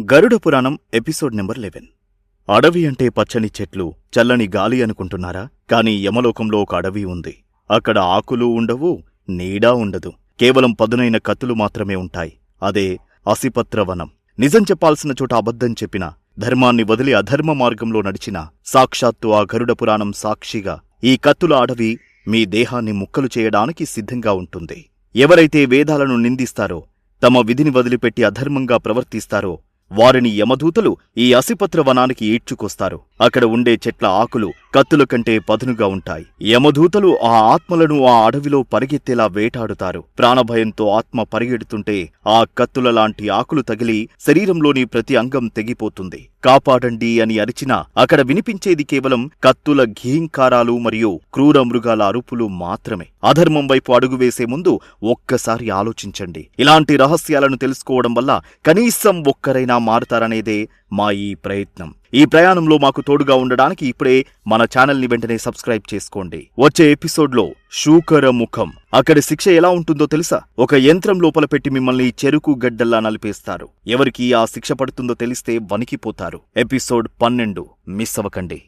గరుడ పురాణం episode number 11. అడవి అంటే పచ్చని చెట్లు, చల్లని గాలి అనుకుంటున్నారా? కాని యమలోకంలో ఒక అడవి ఉంది. అక్కడ ఆకులు ఉండవు, నీడా ఉండదు. కేవలం పదునైన కత్తులు మాత్రమే ఉంటాయి. అదే అసిపత్రవనం. నిజం చెప్పాల్సిన చోట అబద్ధం చెప్పినా, ధర్మాన్ని వదిలి అధర్మ మార్గంలో నడిచినా, సాక్షాత్తు ఆ గరుడ పురాణం సాక్షిగా ఈ కత్తుల అడవి మీ దేహాన్ని ముక్కలు చేయడానికి సిద్ధంగా ఉంటుంది. ఎవరైతే వేదాలను నిందిస్తారో, తమ విధిని వదిలిపెట్టి అధర్మంగా ప్రవర్తిస్తారో వారిని యమదూతలు ఈ అసిపత్ర వనానికి ఈడ్చుకొస్తారు. అక్కడ ఉండే చెట్ల ఆకులు కత్తుల కంటే పదునుగా ఉంటాయి. యమదూతలు ఆ ఆత్మలను ఆ అడవిలో పరిగెత్తేలా వేటాడుతారు. ప్రాణభయంతో ఆత్మ పరిగెడుతుంటే ఆ కత్తుల లాంటి ఆకులు తగిలి శరీరంలోని ప్రతి అంగం తెగిపోతుంది. కాపాడండి అని అరిచినా అక్కడ వినిపించేది కేవలం కత్తుల ఘీంకారాలు మరియు క్రూర మృగాల అరుపులు మాత్రమే. అధర్మం వైపు అడుగువేసే ముందు ఒక్కసారి ఆలోచించండి. ఇలాంటి రహస్యాలను తెలుసుకోవడం వల్ల కనీసం ఒక్కరైనా మారుతారనేదే మా ఈ ప్రయత్నం. ఈ ప్రయాణంలో మాకు తోడుగా ఉండడానికి ఇప్పుడే మన ఛానల్ని వెంటనే సబ్స్క్రైబ్ చేసుకోండి. వచ్చే ఎపిసోడ్లో శూకర ముఖం. అక్కడి శిక్ష ఎలా ఉంటుందో తెలుసా? ఒక యంత్రం లోపల పెట్టి మిమ్మల్ని చెరుకు గడ్డల్లా నలిపేస్తారు. ఎవరికి ఆ శిక్ష పడుతుందో తెలిస్తే వణికిపోతారు. ఎపిసోడ్ 12 మిస్ అవ్వకండి.